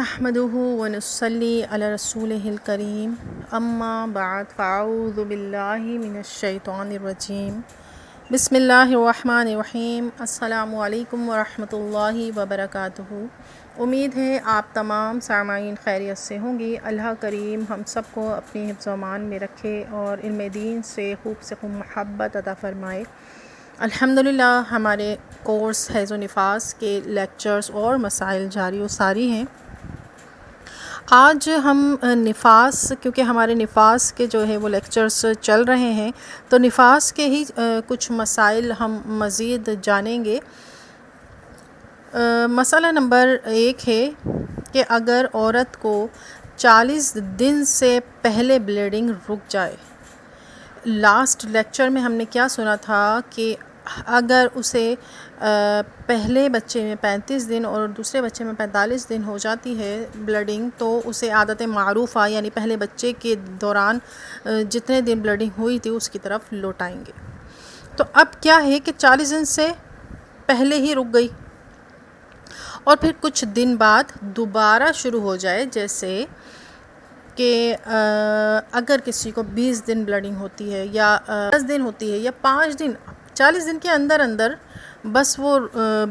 نحمده ونصلي على رسوله الكريم اما بعد فاعوذ باللہ من الشیطان الرجیم بسم اللہ الرحمن الرحیم السلام علیکم ورحمۃ اللہ وبرکاتہ۔ امید ہے آپ تمام سامعین خیریت سے ہوں گی۔ اللہ کریم ہم سب کو اپنی حفظ و امان میں رکھے اور علم دین سے خوب محبت عطا فرمائے۔ الحمدللہ ہمارے کورس حیض و نفاس کے لیکچرز اور مسائل جاری و ساری ہیں۔ آج ہم نفاس، کیونکہ ہمارے نفاس کے جو ہے وہ لیکچرز چل رہے ہیں، تو نفاس کے ہی کچھ مسائل ہم مزید جانیں گے۔ مسئلہ نمبر 1 ہے کہ اگر عورت کو 40 دن سے پہلے بلیڈنگ رک جائے۔ لاسٹ لیکچر میں ہم نے کیا سنا تھا کہ اگر اسے پہلے بچے میں 35 دن اور دوسرے بچے میں 45 دن ہو جاتی ہے بلیڈنگ، تو اسے عادت معروفہ یعنی پہلے بچے کے دوران جتنے دن بلیڈنگ ہوئی تھی اس کی طرف لوٹائیں گے۔ تو اب کیا ہے کہ 40 دن سے پہلے ہی رک گئی اور پھر کچھ دن بعد دوبارہ شروع ہو جائے، جیسے کہ اگر کسی کو 20 دن بلیڈنگ ہوتی ہے یا 10 دن ہوتی ہے یا 5 دن، 40 دن کے اندر بس وہ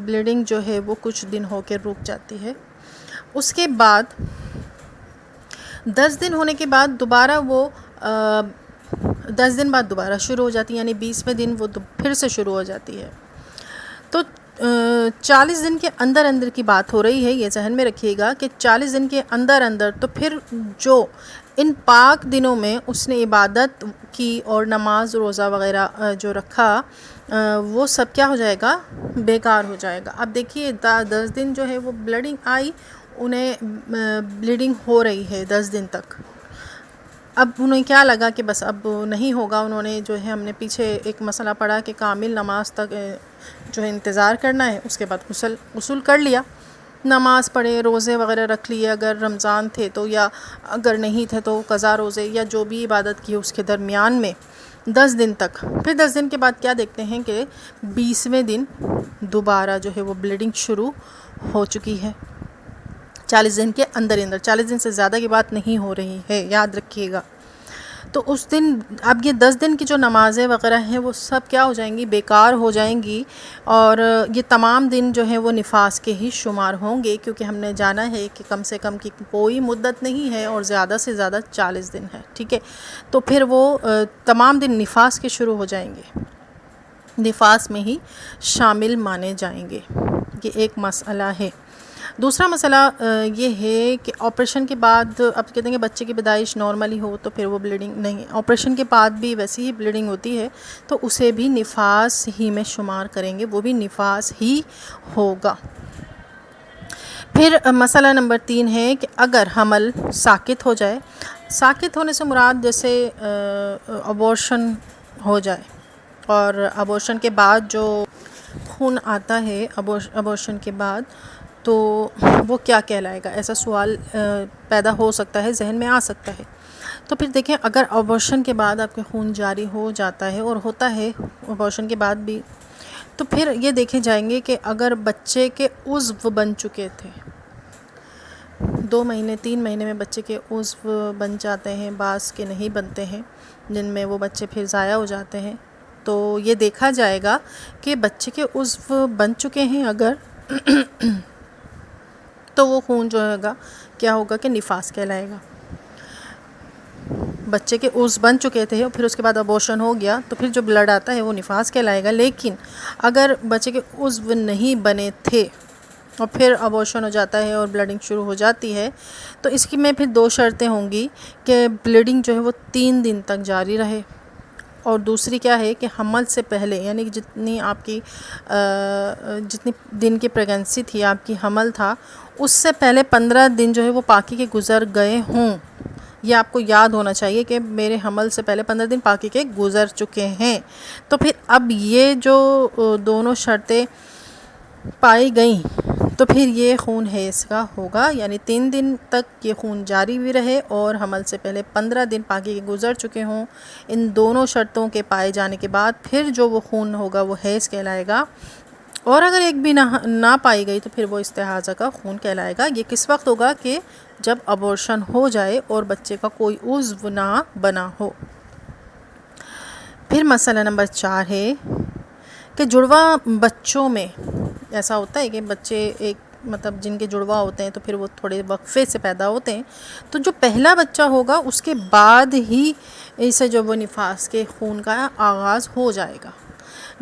بلیڈنگ جو ہے وہ کچھ دن ہو کے رک جاتی ہے۔ اس کے بعد 10 دن ہونے کے بعد دوبارہ وہ 10 دن بعد دوبارہ شروع ہو جاتی ہے، یعنی 20ویں دن وہ پھر سے شروع ہو جاتی ہے۔ تو 40 دن کے اندر کی بات ہو رہی ہے، یہ ذہن میں رکھیے گا کہ 40 دن کے اندر تو پھر جو ان پاک دنوں میں اس نے عبادت کی اور نماز روزہ وغیرہ جو رکھا، وہ سب کیا ہو جائے گا؟ بیکار ہو جائے گا۔ اب دیکھیے 10 دن جو ہے وہ بلیڈنگ آئی، انہیں بلیڈنگ ہو رہی ہے 10 دن تک۔ اب انہیں کیا لگا کہ بس اب نہیں ہوگا، انہوں نے جو ہے، ہم نے پیچھے ایک مسئلہ پڑھا کہ کامل نماز تک جو ہے انتظار کرنا ہے، اس کے بعد غسل کر لیا، نماز پڑھے، روزے وغیرہ رکھ لیے اگر رمضان تھے تو، یا اگر نہیں تھے تو قضا روزے یا جو بھی عبادت کی اس کے درمیان میں 10 دن تک۔ پھر 10 دن کے بعد کیا دیکھتے ہیں کہ 20ویں دن دوبارہ جو ہے وہ بلیڈنگ شروع ہو چکی ہے۔ 40 دن کے اندر 40 دن سے زیادہ کی بات نہیں ہو رہی ہے، یاد رکھیے گا۔ تو اس دن اب یہ 10 دن کی جو نمازیں وغیرہ ہیں وہ سب کیا ہو جائیں گی؟ بیکار ہو جائیں گی، اور یہ تمام دن جو ہیں وہ نفاس کے ہی شمار ہوں گے، کیونکہ ہم نے جانا ہے کہ کم سے کم کی کوئی مدت نہیں ہے اور زیادہ سے زیادہ 40 دن ہے، ٹھیک ہے؟ تو پھر وہ تمام دن نفاس کے شروع ہو جائیں گے، نفاس میں ہی شامل مانے جائیں گے۔ یہ ایک مسئلہ ہے۔ دوسرا مسئلہ یہ ہے کہ آپریشن کے بعد، اب کہتے ہیں کہ بچے کی پیدائش نارملی ہو تو پھر وہ بلیڈنگ نہیں، آپریشن کے بعد بھی ویسی ہی بلیڈنگ ہوتی ہے تو اسے بھی نفاس ہی میں شمار کریں گے، وہ بھی نفاس ہی ہوگا۔ پھر مسئلہ نمبر 3 ہے کہ اگر حمل ساقط ہو جائے، ساقط ہونے سے مراد جیسے ابورشن ہو جائے، اور ابورشن کے بعد جو خون آتا ہے ابورشن کے بعد، تو وہ کیا کہلائے گا؟ ایسا سوال پیدا ہو سکتا ہے، ذہن میں آ سکتا ہے۔ تو پھر دیکھیں، اگر ابورشن کے بعد آپ کے خون جاری ہو جاتا ہے اور ہوتا ہے ابورشن کے بعد بھی، تو پھر یہ دیکھے جائیں گے کہ اگر بچے کے عضو بن چکے تھے، 2 مہینے 3 مہینے میں بچے کے عضو بن جاتے ہیں، بعض کے نہیں بنتے ہیں، جن میں وہ بچے پھر ضائع ہو جاتے ہیں، تو یہ دیکھا جائے گا کہ بچے کے عضو بن چکے ہیں اگر تو وہ خون جو ہوگا کیا ہوگا کہ نفاس کہلائے گا۔ بچے کے عضو بن چکے تھے اور پھر اس کے بعد ابورشن ہو گیا تو پھر جو بلڈ آتا ہے وہ نفاس کہلائے گا۔ لیکن اگر بچے کے عضو نہیں بنے تھے اور پھر ابورشن ہو جاتا ہے اور بلیڈنگ شروع ہو جاتی ہے، تو اس کی میں پھر 2 شرطیں ہوں گی کہ بلیڈنگ جو ہے وہ 3 دن تک جاری رہے، اور دوسری کیا ہے کہ حمل سے پہلے، یعنی جتنی آپ کی جتنی دن کی پریگنسی تھی، آپ کی حمل تھا، اس سے پہلے 15 دن جو ہے وہ پاکی کے گزر گئے ہوں۔ یہ آپ کو یاد ہونا چاہیے کہ میرے حمل سے پہلے 15 دن پاکی کے گزر چکے ہیں۔ تو پھر اب یہ جو دونوں شرطیں پائی گئیں تو پھر یہ خون حیض کا ہوگا، یعنی 3 دن تک یہ خون جاری بھی رہے اور حمل سے پہلے 15 دن پاکی کے گزر چکے ہوں۔ ان دونوں شرطوں کے پائے جانے کے بعد پھر جو وہ خون ہوگا وہ حیض کہلائے گا۔ اور اگر ایک بھی نہ پائی گئی تو پھر وہ استحاضہ کا خون کہلائے گا۔ یہ کس وقت ہوگا؟ کہ جب ابورشن ہو جائے اور بچے کا کوئی عضو نہ بنا ہو۔ پھر مسئلہ نمبر 4 ہے کہ جڑواں بچوں میں ایسا ہوتا ہے کہ بچے ایک مطلب جن کے جڑواں ہوتے ہیں تو پھر وہ تھوڑے وقفے سے پیدا ہوتے ہیں، تو جو پہلا بچہ ہوگا اس کے بعد ہی اسے جو وہ نفاس کے خون کا آغاز ہو جائے گا،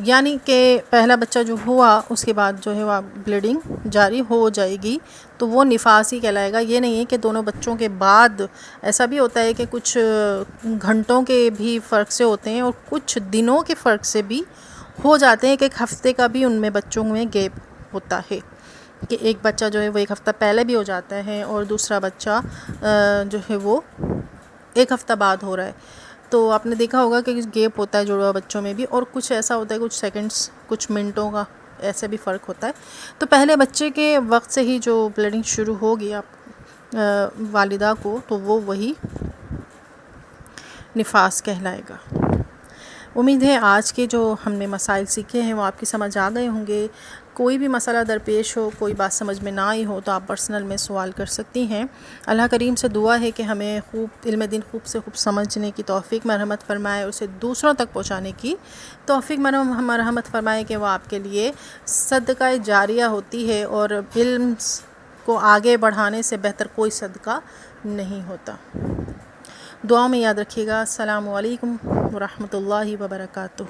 یعنی کہ پہلا بچہ جو ہوا اس کے بعد جو ہے وہ بلیڈنگ جاری ہو جائے گی تو وہ نفاس ہی کہلائے گا۔ یہ نہیں ہے کہ دونوں بچوں کے بعد، ایسا بھی ہوتا ہے کہ کچھ گھنٹوں کے بھی فرق سے ہوتے ہیں اور کچھ دنوں کے فرق سے بھی ہو جاتے ہیں، کہ ایک ہفتے کا بھی ان میں بچوں میں گیپ ہوتا ہے، کہ ایک بچہ جو ہے وہ ایک ہفتہ پہلے بھی ہو جاتا ہے اور دوسرا بچہ جو ہے وہ ایک ہفتہ بعد ہو رہا ہے۔ تو آپ نے دیکھا ہوگا کہ گیپ ہوتا ہے جڑواں بچوں میں بھی، اور کچھ ایسا ہوتا ہے کچھ سیکنڈز کچھ منٹوں کا ایسے بھی فرق ہوتا ہے۔ تو پہلے بچے کے وقت سے ہی جو بلیڈنگ شروع ہوگی آپ والدہ کو تو وہ وہی نفاس کہلائے گا۔ امید ہے آج کے جو ہم نے مسائل سیکھے ہیں وہ آپ کی سمجھ آ گئے ہوں گے۔ کوئی بھی مسئلہ درپیش ہو، کوئی بات سمجھ میں نہ آئی ہو تو آپ پرسنل میں سوال کر سکتی ہیں۔ اللہ کریم سے دعا ہے کہ ہمیں خوب علم دین خوب سے خوب سمجھنے کی توفیق مرحمت فرمائے، اسے دوسروں تک پہنچانے کی توفیق مرحمت فرمائے، کہ وہ آپ کے لیے صدقہ جاریہ ہوتی ہے، اور علم کو آگے بڑھانے سے بہتر کوئی صدقہ نہیں ہوتا۔ دعا میں یاد رکھیے گا۔ السلام علیکم ورحمۃ اللہ وبرکاتہ۔